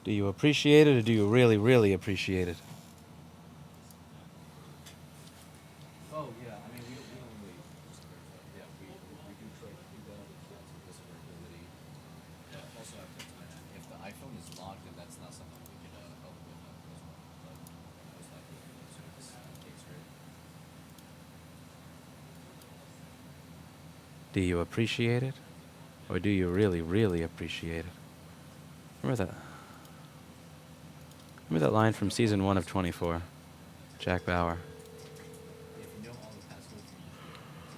Do you appreciate it, or do you really, really appreciate it? Oh yeah, I mean we don't really just verify. Yeah, we do try to do that. That's a discoverability. Also have to mention if the iPhone is locked, then that's not something we can help with as well. But most likely so it's the case, right? Do you appreciate it, or do you really, really appreciate it? Remember that? Remember that line from season 1 of 24? Jack Bauer. If you know all the passwords, you usually get it.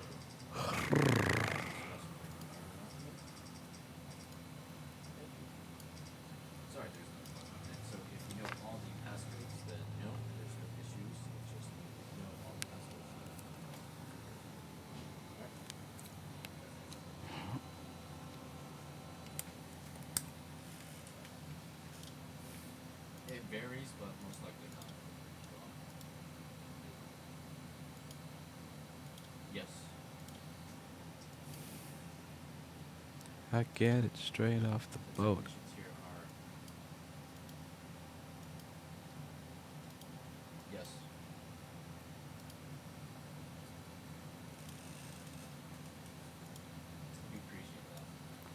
Sorry, there's no button. And so if you know all the passwords, then no, there's no issues. It's just if you know all the passwords. It varies, but most likely not. Yes. I get it straight off the boat. Technicians here are yes. We appreciate that.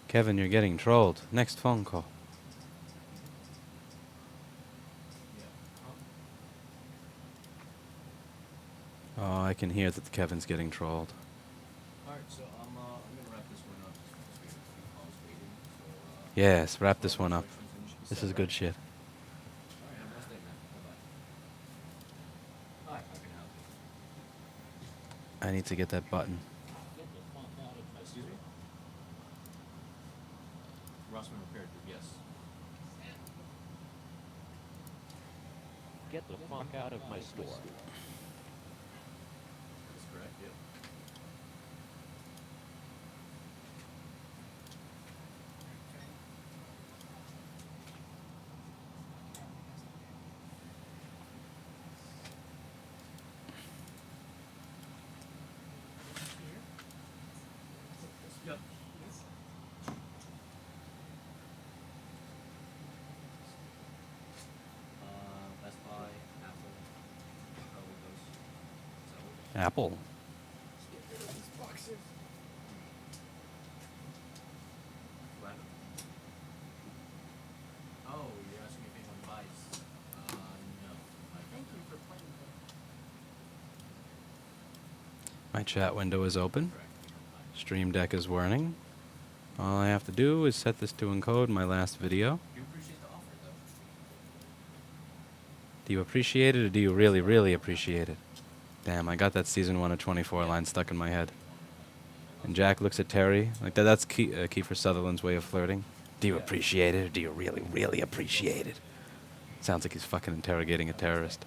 Kevin, you're getting trolled. Next phone call. Yeah. Oh, I can hear that Kevin's getting trolled. All right, so I'm gonna wrap this one up just because we have a few calls waiting. So Yes, wrap for this one up. reservations, and you should be This set, is right? good shit. All right, have a nice day, man. Bye bye. Hi, how can I help you? I need to get that button. Excuse me? Rossman Repair Group, yes. Get the fuck out of my store. That's correct, yep. Yep. Best Buy, Apple, probably those. Is that what? Apple. What happened? Oh, you're asking if anyone buys. No. Thank you for playing My chat window is open. Correct, we don't buy. Stream Deck is warning. All I have to do is set this to encode my last video. Do you appreciate the offer, though? Do you appreciate it, or do you really, really appreciate it? Damn, I got that season 1 of 24 line stuck in my head. And Jack looks at Terry like that. That's Kiefer Sutherland's way of flirting. Do you appreciate it, or do you really, really appreciate it? Sounds like he's fucking interrogating a terrorist.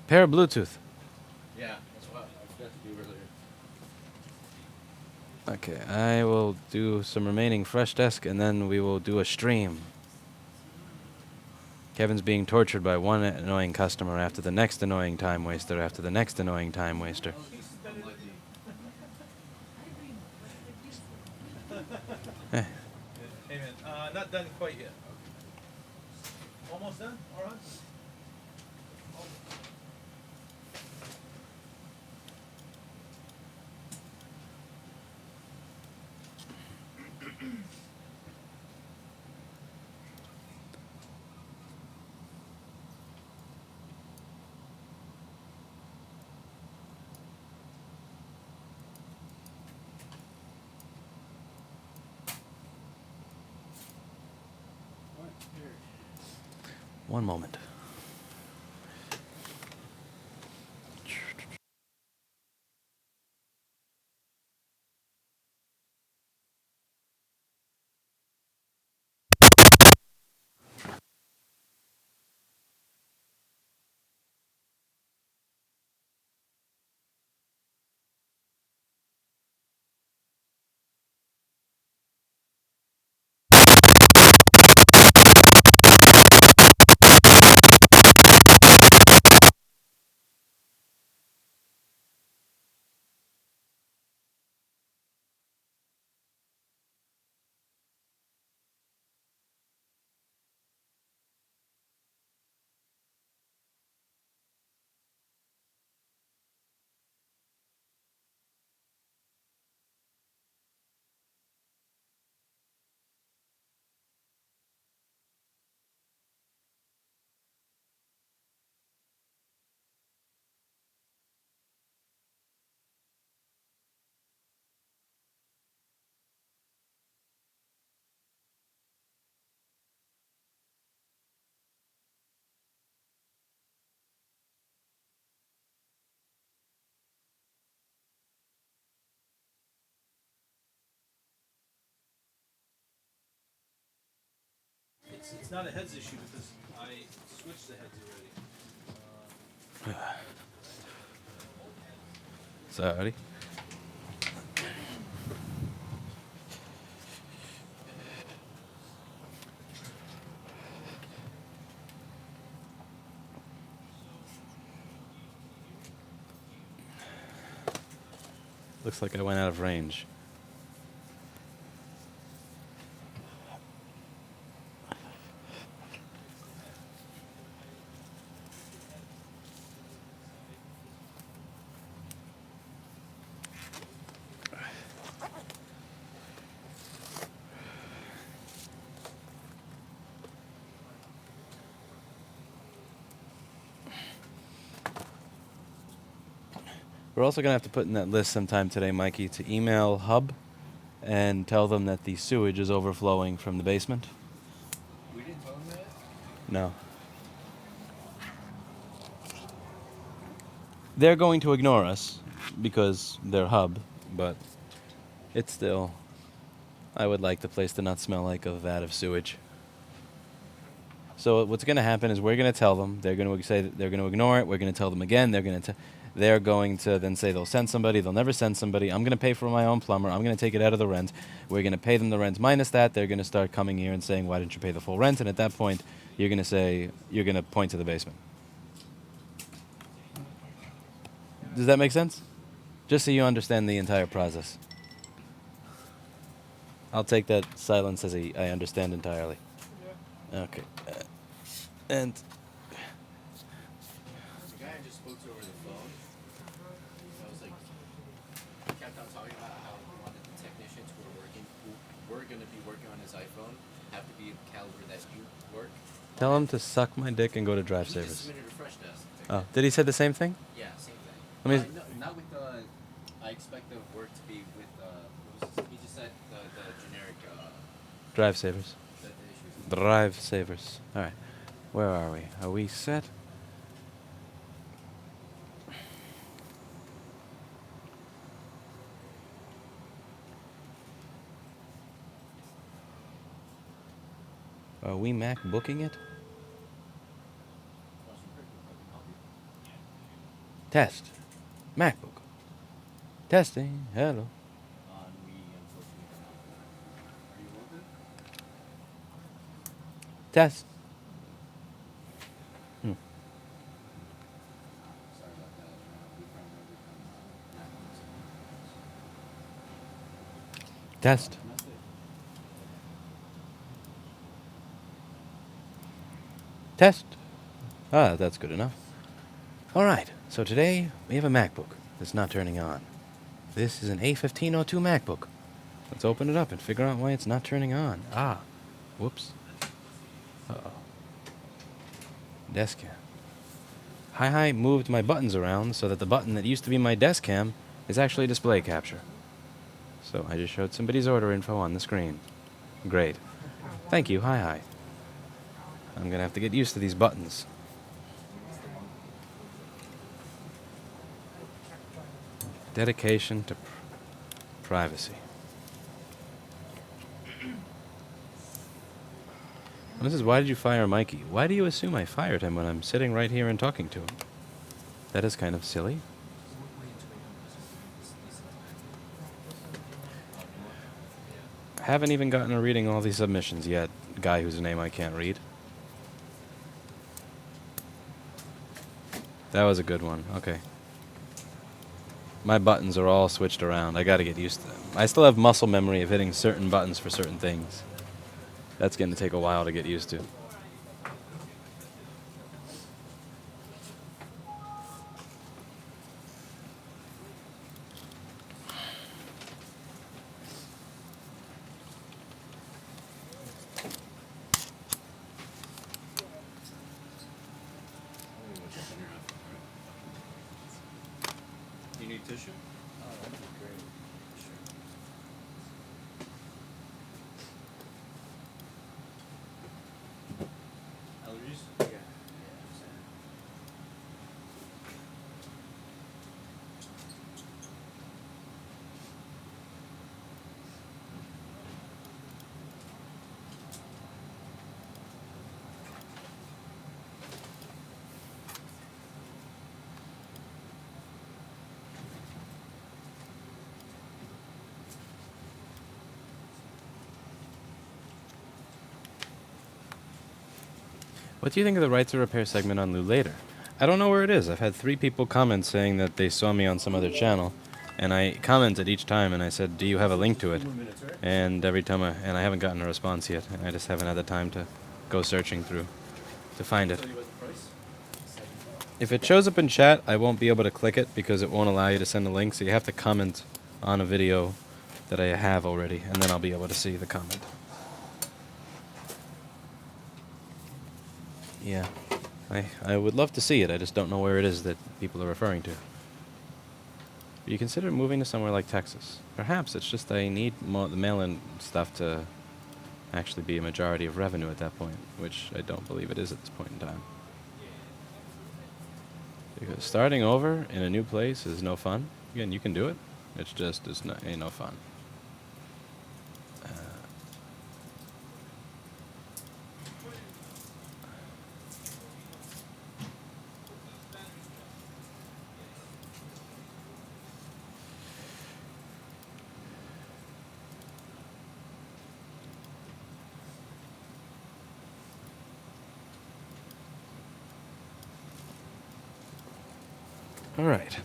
Pair of Bluetooth. Yeah, that's what I forgot to do earlier. Okay, I will do some remaining fresh desk, and then we will do a stream. Kevin's being tortured by one annoying customer after the next annoying time waster after the next annoying time waster. Eh. Hey man, not done quite yet. Almost done? All right. One moment. it's not a heads issue because I switched the heads already. Sorry. Looks like I went out of range. We're also going to have to put in that list sometime today, Mikey, to email Hub and tell them that the sewage is overflowing from the basement. We didn't tell them that? No. They're going to ignore us because they're Hub, but it's still... I would like the place to not smell like a vat of sewage. So what's going to happen is we're going to tell them. They're going to say that they're going to ignore it. We're going to tell them again. They're going to then say they'll send somebody. They'll never send somebody. I'm going to pay for my own plumber. I'm going to take it out of the rent. We're going to pay them the rent minus that. They're going to start coming here and saying, why didn't you pay the full rent? And at that point, you're going to point to the basement. Does that make sense? Just so you understand the entire process. I'll take that silence as I understand entirely. Okay. And The guy I just spoke to over the phone, I was like, he kept on talking about how one of the technicians who were going to be working on his iPhone have to be of caliber that you work. tell him to suck my dick and go to Drive He just Savers. submitted a fresh desk. Oh, did he say the same thing? Yeah, same thing. I mean, No, not with the. I expect the work to be with. He just said the generic. Drive Savers. The issues. Drive Savers. All right. Where are we? Are we set? Are we MacBooking it? Test. MacBook. Testing. Hello. We unfortunately don't have that. Are you open? Test. Sorry about that. We primarily from Test. and that's it. Test. Ah, that's good enough. All right. So today we have a MacBook that's not turning on. This is an A1502 MacBook. Let's open it up and figure out why it's not turning on. Ah. Whoops. Uh-oh. Desk cam. Hi moved my buttons around so that the button that used to be my desk cam is actually display capture. So I just showed somebody's order info on the screen. Great. Thank you, Hi. I'm going to have to get used to these buttons. Dedication to privacy. And this is, why did you fire Mikey? Why do you assume I fired him when I'm sitting right here and talking to him? That is kind of silly. Haven't even gotten to reading all these submissions yet. Guy whose name I can't read. That was a good one. Okay. My buttons are all switched around. I gotta get used to them. I still have muscle memory of hitting certain buttons for certain things. That's going to take a while to get used to. Do you need tissue? Oh, that'd be great. Sure. Allergies? Yeah. What do you think of the right to repair segment on Lou later? I don't know where it is. I've had 3 people comment saying that they saw me on some other channel, and I commented each time and I said, "Do you have a link to it?" And every time I haven't gotten a response yet. I just haven't had the time to go searching through to find it. If it shows up in chat, I won't be able to click it because it won't allow you to send a link, so you have to comment on a video that I have already, and then I'll be able to see the comment. Yeah, I would love to see it. I just don't know where it is that people are referring to. You consider moving to somewhere like Texas? Perhaps. It's just I need the mail-in stuff to actually be a majority of revenue at that point, which I don't believe it is at this point in time. Because starting over in a new place is no fun. Again, you can do it. It's just ain't no fun. All right,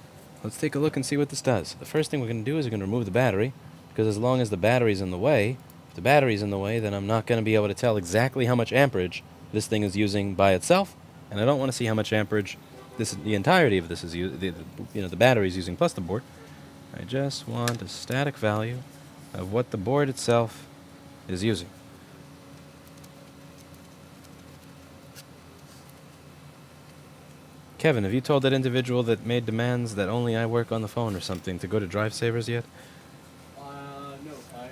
let's take a look and see what this does. The first thing we're going to do is we're going to remove the battery, because as long as the battery's in the way, if the battery's in the way, then I'm not going to be able to tell exactly how much amperage this thing is using by itself, and I don't want to see how much amperage the entirety of this is the battery is using plus the board. I just want a static value of what the board itself is using. Kevin, have you told that individual that made demands that only I work on the phone or something to go to Drive Savers yet? No, I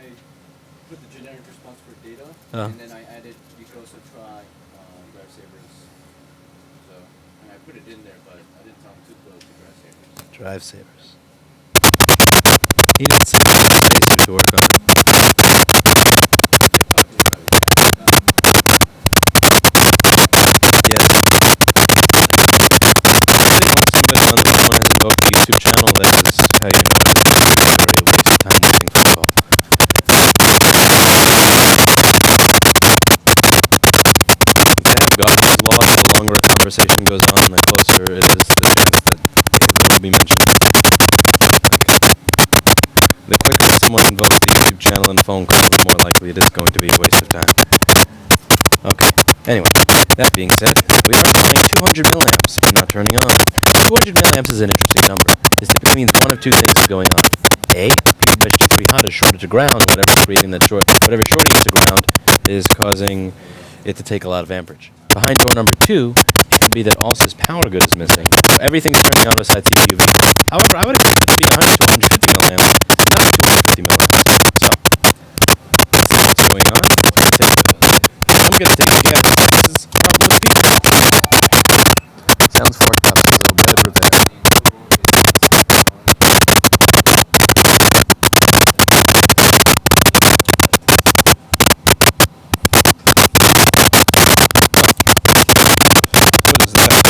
put the generic response for data, Oh. and then I added you could also try Drive Savers. So, and I put it in there, but I didn't tell him to go to Drive Savers. Drive Savers. He didn't say anything to work on it. Yeah. Somebody on the phone has invoked a YouTube channel, that is how you know it's a very waste of time waiting for a call. God is lost. The longer a conversation goes on, the closer it is to the chance that it will be mentioned. The quicker someone invokes the YouTube channel and phone call, the more likely it is going to be a waste of time. Okay. Anyway, that being said, we are running 200 milliamps and not turning on. 200 milliamps is an interesting number. This typically means one of 2 things is going on. A, your mesh G3 hot is shorted to ground, whatever's shorting it to ground is causing it to take a lot of amperage. Behind door number 2, it could be that ALS's power good is missing. So everything's turning on besides CPU vent. However, I would expect it to be 100 to 150 milliamps, not 250 milliamps. So, let's see what's going on. I'm going to take a guess. This is probably speaker. Sounds forked up, so better prepare. What is that?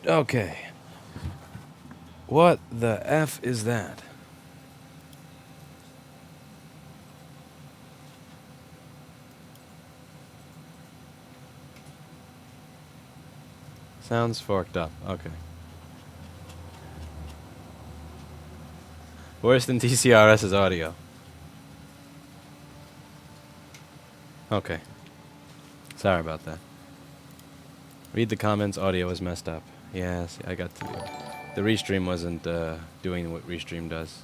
Okay. What the F is that? Sounds forked up. Okay. Worse than TCRS's audio. Okay. Sorry about that. Read the comments. Audio is messed up. Yes, I got to. The restream wasn't doing what restream does.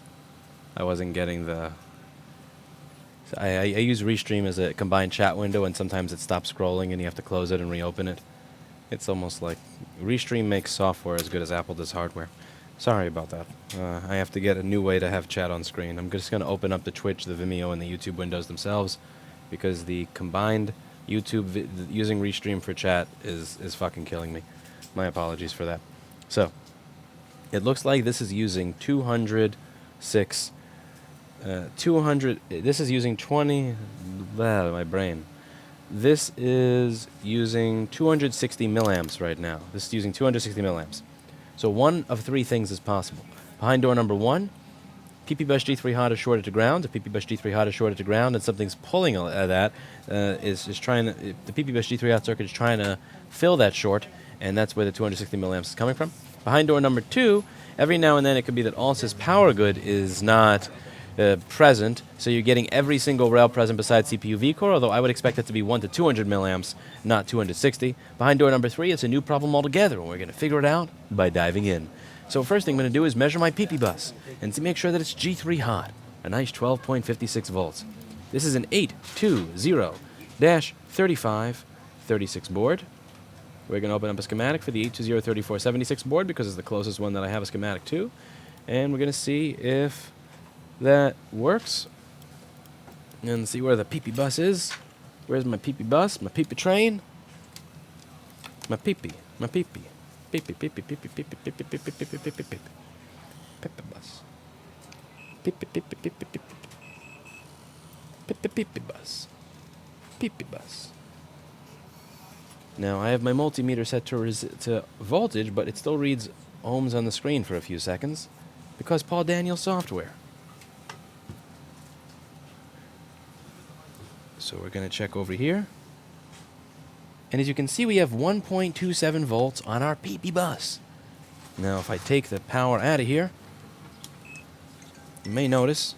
I wasn't getting the. I use restream as a combined chat window, and sometimes it stops scrolling, and you have to close it and reopen it. It's almost like Restream makes software as good as Apple does hardware. Sorry about that. I have to get a new way to have chat on screen. I'm just going to open up the Twitch, the Vimeo, and the YouTube windows themselves, because the combined YouTube using Restream for chat is fucking killing me. My apologies for that. So, it looks like this is using 206... 200... This is using 20... my brain. This is using 260 milliamps right now. This is using 260 milliamps. So one of three things is possible. Behind door number 1, PP bus G3 hot is shorted to ground. If PP bus G3 hot is shorted to ground and something's pulling that, is trying to... The PP bus G3 hot circuit is trying to fill that short, and that's where the 260 milliamps is coming from. Behind door number 2, every now and then it could be that ALSYS power good is not present, so you're getting every single rail present besides CPU vCore, although I would expect it to be 1 to 200 milliamps, not 260. Behind door number 3, it's a new problem altogether, and we're going to figure it out by diving in. So first thing I'm going to do is measure my PP bus, and to make sure that it's G3 hot, a nice 12.56 volts. This is an 820-3536 board. We're going to open up a schematic for the 820-3476 board because it's the closest one that I have a schematic to, and we're going to see if that works, and see where the PP bus is. Where's my PP bus? My PP train? My PP. My PP. PP, PP, PP, PP, PP, PP, PP, PP, PP, PP bus. PP, PP, PP, PP, PP, PP bus. PP bus. Now, I have my multimeter set to voltage, but it still reads ohms on the screen for a few seconds, because Paul Daniel software. So we're going to check over here. And as you can see, we have 1.27 volts on our PP bus. Now, if I take the power out of here, you may notice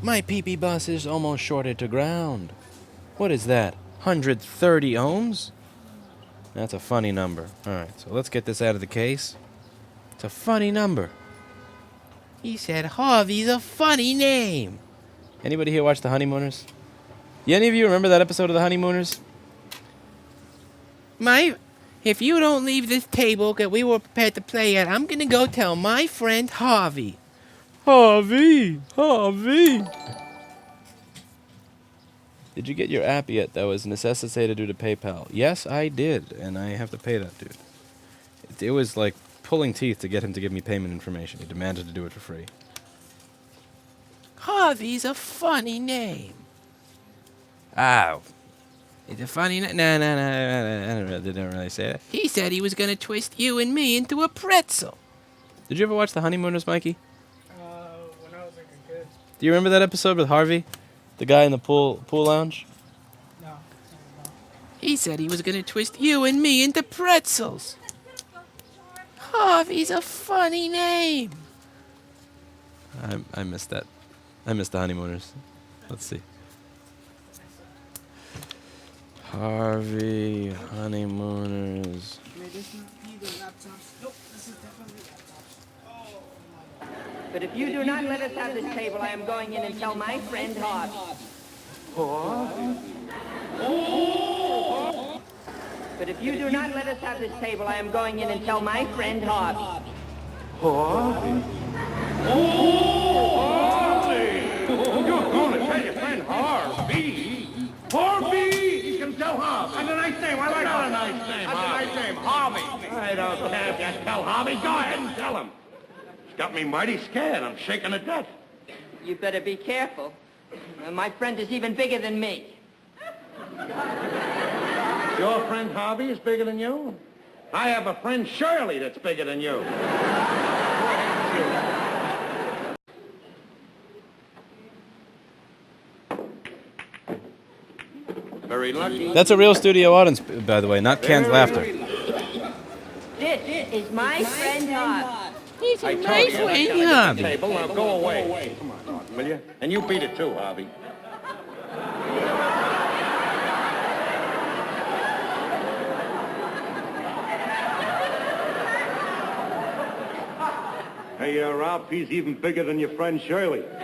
my PP bus is almost shorted to ground. What is that? 130 ohms? That's a funny number. Alright, so let's get this out of the case. It's a funny number. He said Harvey's a funny name. Anybody here watch The Honeymooners? Any of you remember that episode of The Honeymooners? If you don't leave this table that we were prepared to play at, I'm gonna go tell my friend Harvey. Harvey! Did you get your app yet that was necessitated due to PayPal? Yes, I did, and I have to pay that dude. It was like pulling teeth to get him to give me payment information. He demanded to do it for free. Harvey's a funny name. Oh. It's a funny name? No, I didn't really say that. He said he was going to twist you and me into a pretzel. Did you ever watch The Honeymooners, Mikey? When I was like a kid. Do you remember that episode with Harvey? The guy in the pool lounge? No. He said he was going to twist you and me into pretzels. Harvey's a funny name. I missed that. I missed The Honeymooners. Let's see. Harvey Honeymooners. May this not be the laptops? Nope, this is definitely laptops. Oh my God. But if you do not let us have this table, I am going in and tell my friend Harvey. But if you do not let us have this table, I am going in and tell my friend Harvey. You're going to tell your friend Harvey? Harvey! He's going to tell Harvey. That's a nice name. I like that. That's a nice name. That's a nice name. Harvey. I don't care if you tell Harvey. Go ahead and tell him. It's got me mighty scared. I'm shaking to death. You better be careful. My friend is even bigger than me. Your friend Harvey is bigger than you? I have a friend Shirley that's bigger than you. Very lucky. That's a real studio audience, by the way, not canned laughter. This is my friend Harvey. He's a I told nice you, I'm way, not gonna get the Harvey. table. Now go away. Come on, Norton, will you? And you beat it too, Harvey. Hey, Ralph, he's even bigger than your friend Shirley. I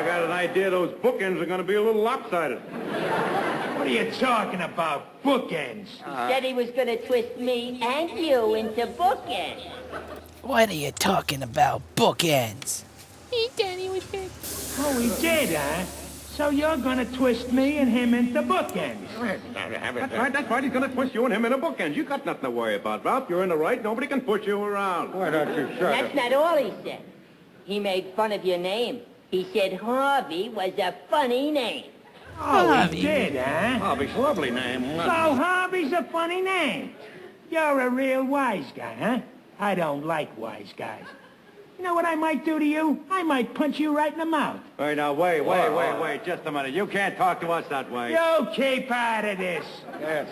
got an idea those bookends are going to be a little lopsided. What are you talking about? Bookends? He said he was going to twist me and you into bookends. What are you talking about, bookends? Oh, he did, huh? So you're gonna twist me and him into bookends. That's right. He's going to twist you and him in a bookend. You got nothing to worry about, Ralph. You're in the right. Nobody can push you around. Why don't you shut That's not all he said. He made fun of your name. He said Harvey was a funny name. Oh, he did, huh? Harvey's a lovely name. So Harvey's a funny name. You're a real wise guy, huh? I don't like wise guys. You know what I might do to you? I might punch you right in the mouth. Wait, now, wait. Just a minute. You can't talk to us that way. You keep out of this.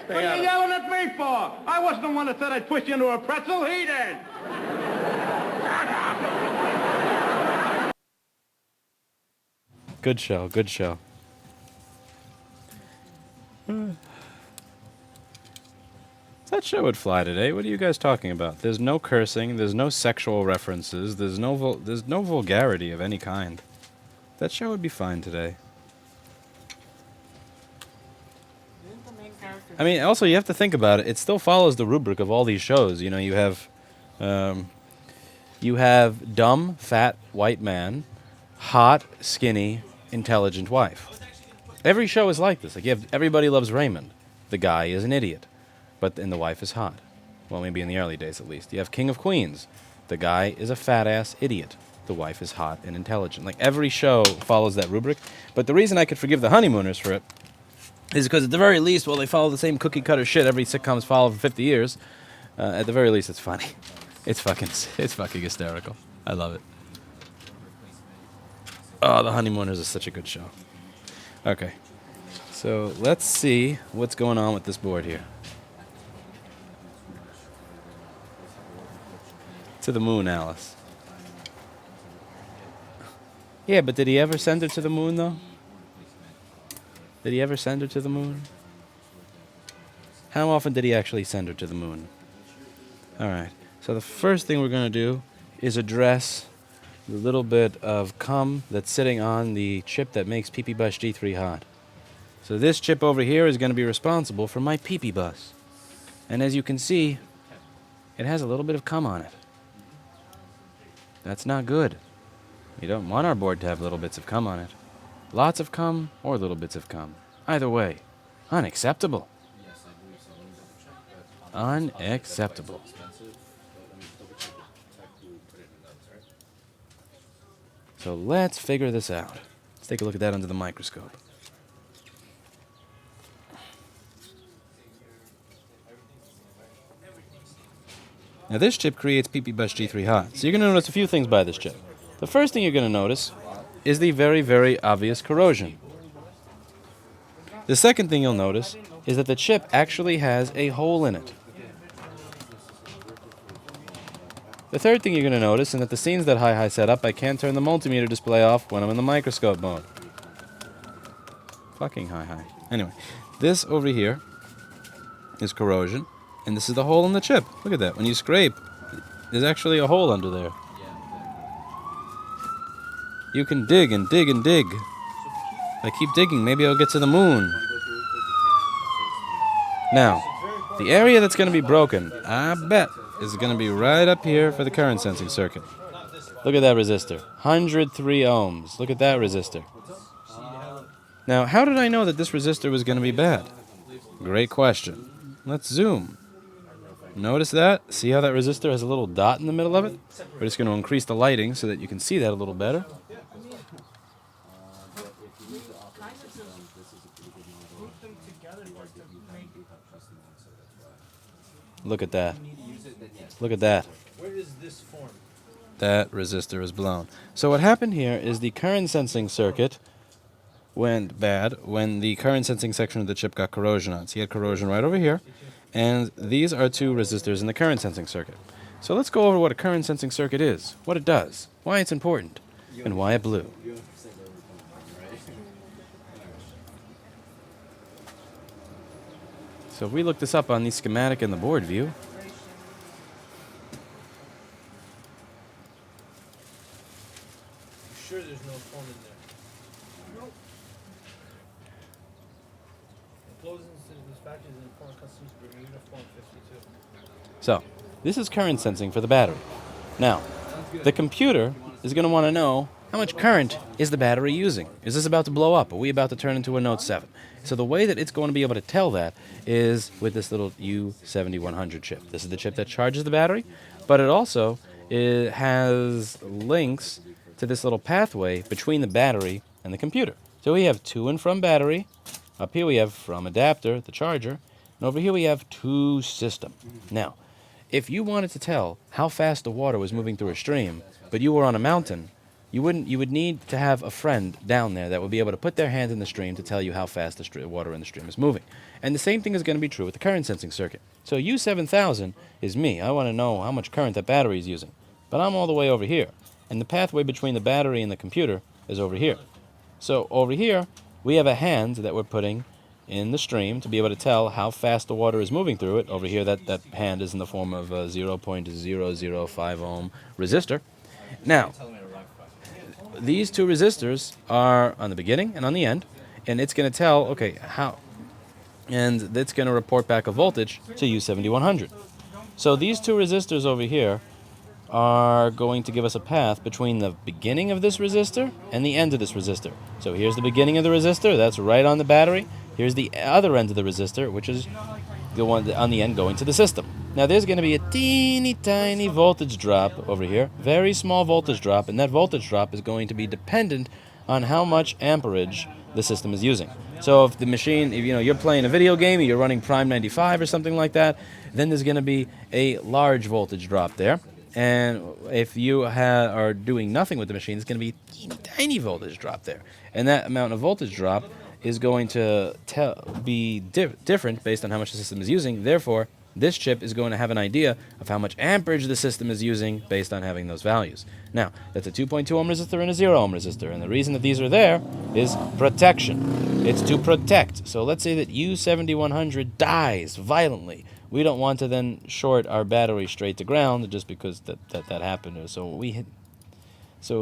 What are you yelling at me for? I wasn't the one that said I'd twist you into a pretzel. He did. Good show, good show. That show would fly today. What are you guys talking about? There's no cursing. There's no sexual references. There's no vulgarity of any kind. That show would be fine today. I mean, also you have to think about it. It still follows the rubric of all these shows. You know, you have dumb, fat, white man, hot, skinny, intelligent wife. Every show is like this. Like you have Everybody Loves Raymond. The guy is an idiot. And the wife is hot. Well, maybe in the early days at least. You have King of Queens. The guy is a fat-ass idiot. The wife is hot and intelligent. Like, every show follows that rubric. But the reason I could forgive the Honeymooners for it is because at the very least, while they follow the same cookie-cutter shit every sitcom's followed for 50 years, at the very least, it's funny. It's fucking hysterical. I love it. Oh, the Honeymooners is such a good show. Okay. So, let's see what's going on with this board here. To the moon, Alice. Yeah, but did he ever send her to the moon, though? Did he ever send her to the moon? How often did he actually send her to the moon? Alright, so the first thing we're going to do is address the little bit of cum that's sitting on the chip that makes PP Bus G3 hot. So this chip over here is going to be responsible for my PP Bus. And as you can see, it has a little bit of cum on it. That's not good. We don't want our board to have little bits of cum on it. Lots of cum or little bits of cum. Either way, unacceptable. Unacceptable. So let's figure this out. Let's take a look at that under the microscope. Now this chip creates PP Bus G3 hot. So you're going to notice a few things by this chip. The first thing you're going to notice is the very, very obvious corrosion. The second thing you'll notice is that the chip actually has a hole in it. The third thing you're going to notice is that the scenes that Hi set up, I can't turn the multimeter display off when I'm in the microscope mode. Fucking Hi. Anyway, this over here is corrosion. And this is the hole in the chip. Look at that. When you scrape, there's actually a hole under there. You can dig and dig and dig. If I keep digging, maybe I'll get to the moon. Now, the area that's going to be broken, I bet, is going to be right up here for the current sensing circuit. Look at that resistor. 103 ohms. Look at that resistor. Now, how did I know that this resistor was going to be bad? Great question. Let's zoom. Notice that? See how that resistor has a little dot in the middle of it? We're just going to increase the lighting so that you can see that a little better. Look at that. Look at that. Where is this form? That resistor is blown. So what happened here is the current sensing circuit went bad when the current sensing section of the chip got corrosion on. So you had corrosion right over here. And these are two resistors in the current sensing circuit. So let's go over what a current sensing circuit is, what it does, why it's important, and why it blew. So if we look this up on the schematic and the board view, Charges in foreign customs Bermuda Form 52. So, this is current sensing for the battery. Now, the computer is going to want to know how much current is the battery using. Is this about to blow up? Are we about to turn into a Note 7? So the way that it's going to be able to tell that is with this little U7100 chip. This is the chip that charges the battery, but it also has links to this little pathway between the battery and the computer. So we have to and from battery. Up here we have from adapter, the charger. And over here we have to system. Now, if you wanted to tell how fast the water was moving through a stream, but you were on a mountain, you would need to have a friend down there that would be able to put their hand in the stream to tell you how fast the water in the stream is moving. And the same thing is going to be true with the current sensing circuit. So U7000 is me. I want to know how much current that battery is using. But I'm all the way over here. And the pathway between the battery and the computer is over here. So over here, we have a hand that we're putting in the stream to be able to tell how fast the water is moving through it. Over here, that hand is in the form of a 0.005 ohm resistor. Now, these two resistors are on the beginning and on the end, and it's going to tell, okay, how, and it's going to report back a voltage to U7100. So these two resistors over here are going to give us a path between the beginning of this resistor and the end of this resistor. So here's the beginning of the resistor, that's right on the battery. Here's the other end of the resistor, which is the one on the end going to the system. Now there's going to be a teeny tiny voltage drop over here, very small voltage drop, and that voltage drop is going to be dependent on how much amperage the system is using. So if the machine, if you're playing a video game, or you're running Prime 95 or something like that, then there's going to be a large voltage drop there. And if you are doing nothing with the machine, it's going to be a teeny tiny voltage drop there. And that amount of voltage drop is going to be different based on how much the system is using. Therefore, this chip is going to have an idea of how much amperage the system is using based on having those values. Now, that's a 2.2 ohm resistor and a 0 ohm resistor, and the reason that these are there is protection. It's to protect. So let's say that U7100 dies violently. We don't want to then short our battery straight to ground just because that happened. So what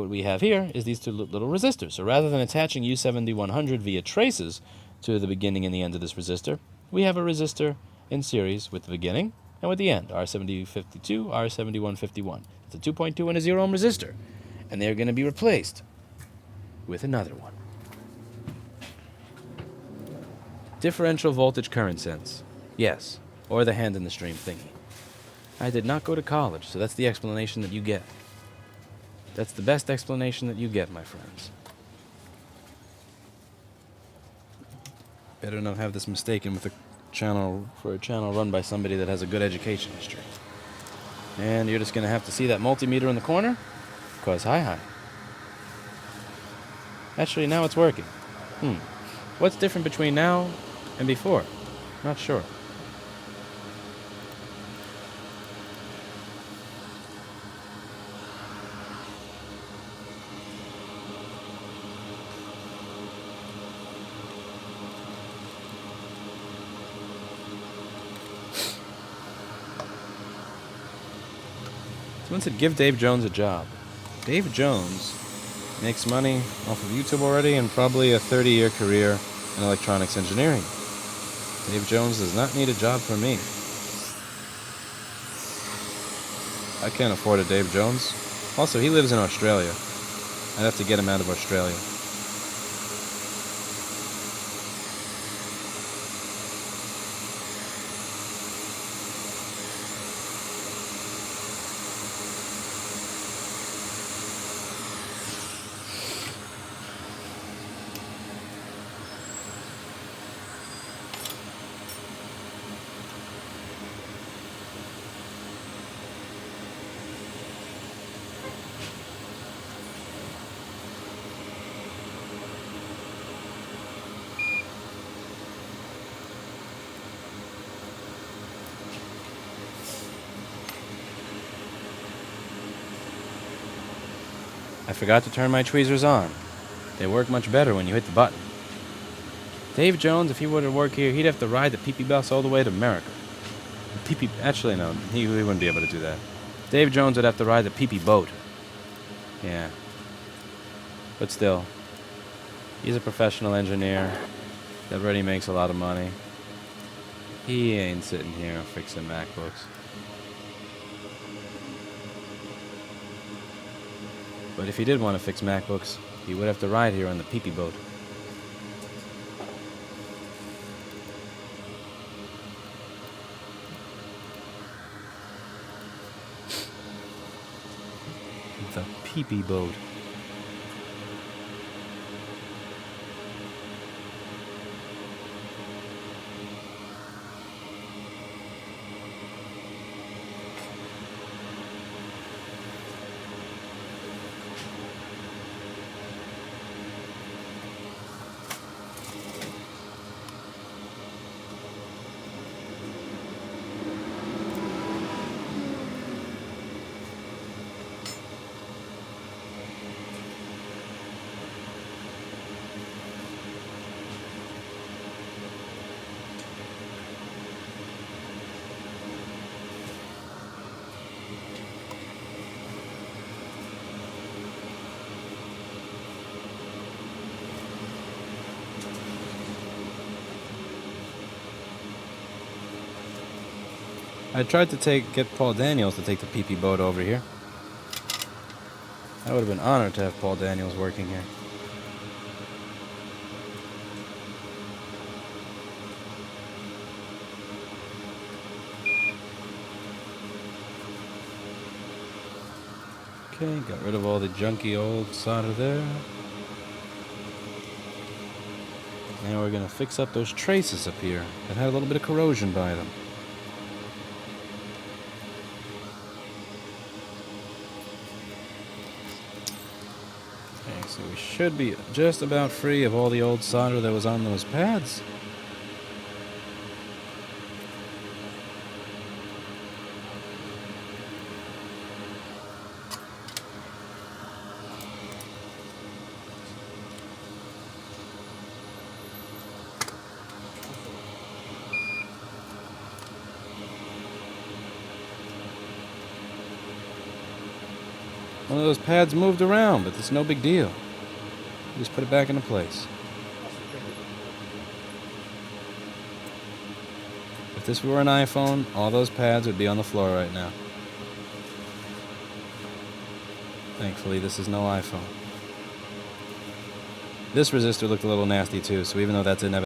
we have here is these two little resistors. So rather than attaching U7100 via traces to the beginning and the end of this resistor, we have a resistor in series with the beginning and with the end, R7052, R7151. It's a 2.2 and a 0 ohm resistor. And they're going to be replaced with another one. Differential voltage current sense. Yes, or the hand in the stream thingy. I did not go to college, so that's the explanation that you get. That's the best explanation that you get, my friends. Better not have this mistaken with a channel run by somebody that has a good education history. And you're just going to have to see that multimeter in the corner, because hi. Actually, now it's working. What's different between now and before? Not sure. Someone said, give Dave Jones a job. Dave Jones makes money off of YouTube already and probably a 30-year career in electronics engineering. Dave Jones does not need a job from me. I can't afford a Dave Jones. Also, he lives in Australia. I'd have to get him out of Australia. I forgot to turn my tweezers on. They work much better when you hit the button. Dave Jones, if he were to work here, he'd have to ride the PP bus all the way to America. Actually, no, he wouldn't be able to do that. Dave Jones would have to ride the PP boat. Yeah. But still, he's a professional engineer that already makes a lot of money. He ain't sitting here fixing MacBooks. But if he did want to fix MacBooks, he would have to ride here on the pee-pee boat. The pee-pee boat. I tried to get Paul Daniels to take the pee-pee boat over here. I would have been honored to have Paul Daniels working here. Okay, got rid of all the junky old solder there. Now we're gonna fix up those traces up here that had a little bit of corrosion by them. Okay, so we should be just about free of all the old solder that was on those pads. One of those pads moved around, but it's no big deal. Just put it back into place. If this were an iPhone, all those pads would be on the floor right now. Thankfully, this is no iPhone. This resistor looked a little nasty too, so even though that's inevitable,